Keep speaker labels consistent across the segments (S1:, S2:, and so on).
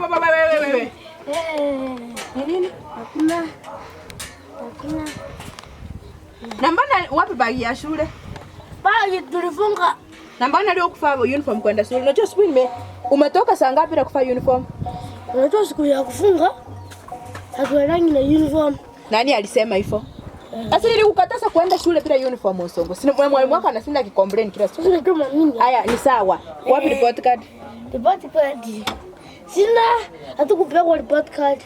S1: wewe. Nini?
S2: Hakuna.
S1: Na mbona wapi bagi ya shule?
S2: Bagi tulifunga.
S1: Na mbona leo kuvaa uniform kwenda shule? Unajua siku umetoka saa ngapi na kuvaa uniform?
S2: Unajua siku ya kufunga hatuelangi na uniform.
S1: Nani alisema hivyo? Sasa nilikukataza kwenda shule bila uniform Onsongo. Sina mwalimu wako anashinda akicomplain kila siku.
S2: Sasa kama mimi.
S1: Haya ni sawa. Wapi report card?
S2: Report card. Sina hatukupewa report card.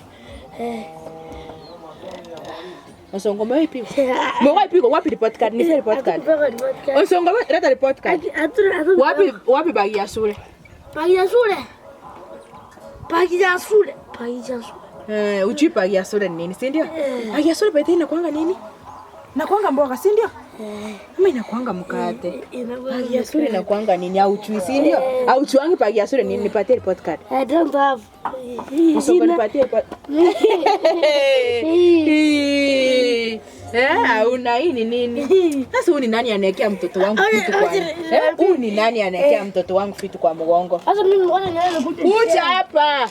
S1: Onsongo umepigwa. Umepigwa wapi report card? Ni report card. Onsongo leta report card. Wapi bagi ya shule?
S2: Bagi ya shule.
S1: Ujui bagi ya shule ni nini, si ndio? Bagi ya shule beti inakuanga nini? Inakuanga mboga, si ndio? Ama inakuanga mkate. Bagi ya shule inakuanga nini? Au chui, si ndio? Au chuangi bagi ya shule nini? Nipatie report card.
S2: I don't have.
S1: Onsongo nipatie report. Una hii nini? Sasa huyu ni nani anaekea mtoto wangu vitu kwa? Huyu ni nani anaekea mtoto wangu vitu kwa mgongo?
S2: Sasa mimi mbona nianze
S1: kuja hapa?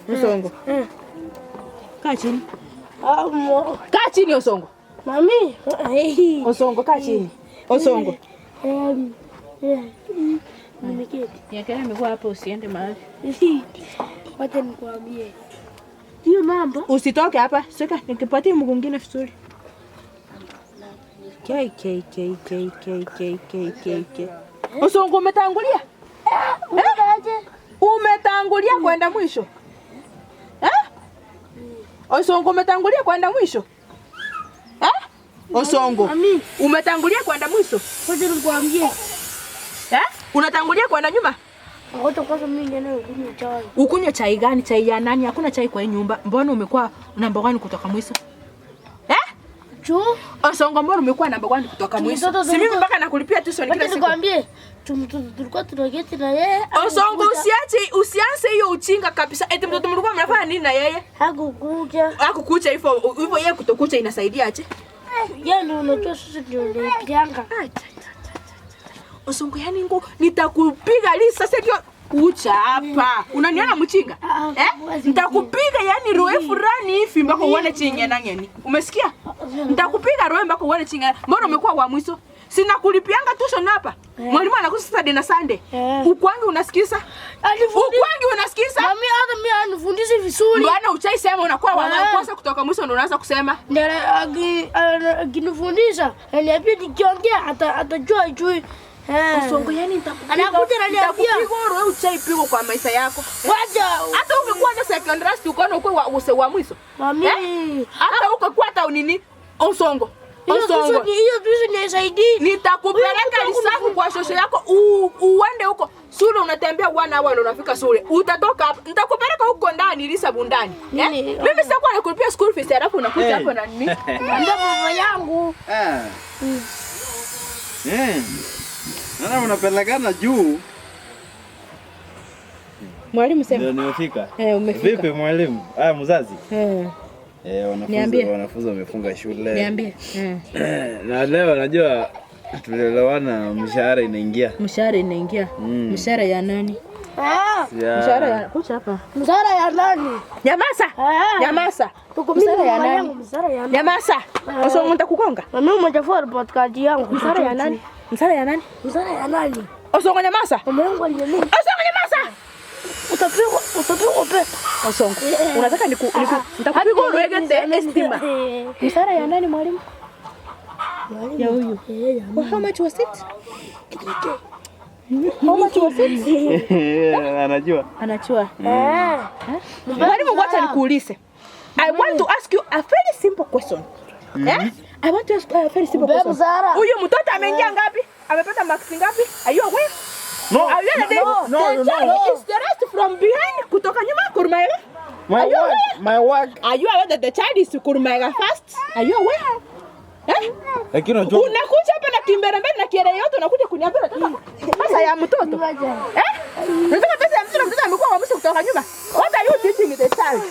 S1: Onsongo. Kaa chini. Kaa chini Onsongo.
S2: Mami.
S1: Onsongo kaa chini. Onsongo.
S2: Nimeketi.
S1: Niangalia miguu hapo usiende mahali.
S2: Wacha nikwambie. Hiyo namba.
S1: Usitoke hapa. Sika nikipatie mguu mwingine vizuri. K. Onsongo umetangulia? Umetangulia kwenda mwisho? Onsongo umetangulia kwenda mwisho? Onsongo umetangulia kwenda mwisho?
S2: Wacha nikwambie.
S1: Unatangulia kwenda nyuma?
S2: Ngoja kwanza mimi niende kunywa chai.
S1: Ukunywa chai gani? Chai ya nani? Hakuna chai kwa nyumba. Mbona umekuwa namba 1 kutoka mwisho? Onsongo mbona umekuwa namba 1 kutoka mwisho? Si mimi mpaka nakulipia tuition kila siku.
S2: Nikwambie, tulikuwa tunaketi na yeye.
S1: Onsongo usianze hiyo uchinga kabisa. Eti mtoto mlikuwa mnafanya nini na yeye? Hakukucha hivyo yeye kutokucha inasaidia aje?
S2: Yeye ndio unajua sisi ndio pianga.
S1: Onsongo yani nitakupiga lisa sasa ndio kucha hapa. Unaniona mchinga? Nitakupiga yani roe fulani hivi mpaka uone chinge na ngeni. Umesikia? Nitakupiga roe mpaka uone chinge. Mbona umekuwa wa mwisho? Sina kulipianga tuition hapa. Mwalimu anakusa Saturday na Sunday. Ukwangi unasikiza? Ukwangi unasikiza?
S2: Mami hata mimi anifundisha vizuri.
S1: Bwana uchai sema unakuwa wa kwanza kutoka mwisho ndio unaanza kusema.
S2: Ndio akinifundisha, ananiambia nikiongea atajua juu.
S1: Onsongo yani
S2: anakuja ananiambia
S1: wewe uchaipigo kwa maisha yako.
S2: Wacha
S1: hata ungekuwa na secondary school ukaona uko wa mwisho.
S2: Mami
S1: hata ukakuwa hata nini? Onsongo.
S2: Hiyo tuition nisaidii.
S1: Nitakupeleka lisafu kwa shosho yako uende huko. Shule unatembea 1 hour unafika shule. Utatoka hapa. Nitakupeleka huko ndani lisabu ndani. Mimi sitakuwa nakulipia school fees alafu unakuja hapo na nini?
S2: Ndio baba yangu.
S3: Nana unapelekana juu.
S1: Mwalimu sema.
S3: Ndio nimefika.
S1: Umefika.
S3: Vipi mwalimu? Mzazi.
S1: Wanafunzi
S3: wamefunga shule.
S1: Niambie.
S3: Na leo najua tulielewana mshahara inaingia.
S1: Mshahara inaingia. Mshahara ya nani? Mshahara ya kucha hapa.
S2: Mshahara ya nani?
S1: Nyamaza. Nyamaza. Mshahara ya nani? Nyamaza. Onsongo nitakugonga.
S2: Mimi umejafua report card yangu.
S1: Mshahara ya nani? Mshahara ya nani?
S2: Mshahara ya nani?
S1: Onsongo nyamaza.
S2: Mungu aliamini.
S1: Onsongo nyamaza.
S2: Utapigwa pesa.
S1: Onsongo. Unataka nitakupiga uregete estima. Mshahara ya nani mwalimu? Ya huyu. How much was it? How much was it? Anajua. Mwalimu wacha nikuulize. I want to ask you a very simple question. I want to ask a very simple question. Huyu mtoto ameingia ngapi? Amepata marks ngapi? Are you aware?
S3: No.
S1: Are you aware? No. Is the rest from behind kutoka nyuma Kurmaiga?
S3: My work.
S1: Are you aware that the child is Kurmaiga first? Are you aware?
S3: Lakini unajua
S1: unakuja hapa na kimbelembele na kiere yote unakuja kuniambia pesa ya mtoto. Unataka pesa ya mtoto amekuwa wa mwisho kutoka nyuma. What are you teaching the child?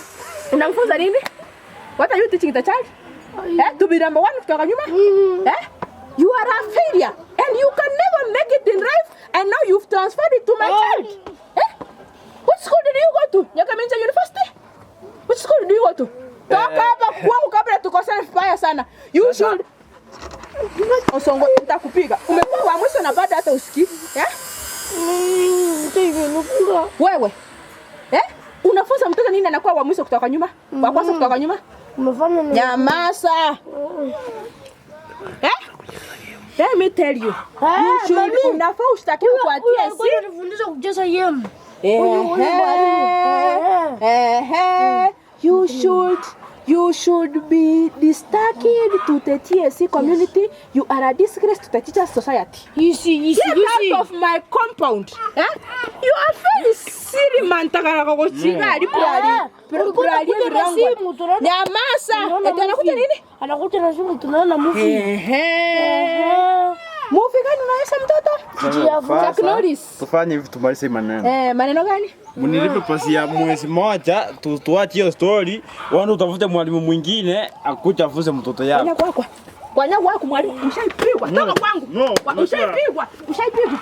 S1: Unamfunza nini? What are you teaching the child? To be number 1 kutoka nyuma? You are a failure and you can never make it in life and now you've transferred it to my child. Which school did you go to? Nyakamenja University? Which school do you go to? Toka hapa kwangu kabla tukosane vibaya sana. You should Onsongo nitakupiga. Umekuwa wa mwisho na baada hata usikii. Wewe. Unafunza mtoto nini anakuwa wa mwisho kutoka nyuma? Wa kwanza kutoka nyuma?
S2: Umefanya nini?
S1: Nyamaza. Let me tell you. You should unafaa ushtakiwe kwa TSC.
S2: Ngoja nifundishe kucheza game.
S1: You should be destaking to the TSC community. You are a disgrace to the teacher society.
S2: You see.
S1: Get out of my compound. You are very silly man. Takara kwa chinga alipurali. Nyamaza. Anakuja nini?
S2: Anakuja na simu tunaona movie.
S1: Movie gani unaonyesha mtoto? Technologies.
S3: Tufanye hivi tumalize maneno.
S1: Maneno gani?
S3: Mnilipe pasi ya mwezi moja tuache hiyo story. Wao utafute mwalimu mwingine akuja afunze mtoto yako.
S1: Kwa nini wako mwalimu ushaipigwa? Toka kwangu. Ushaipigwa. Ushaipigwa.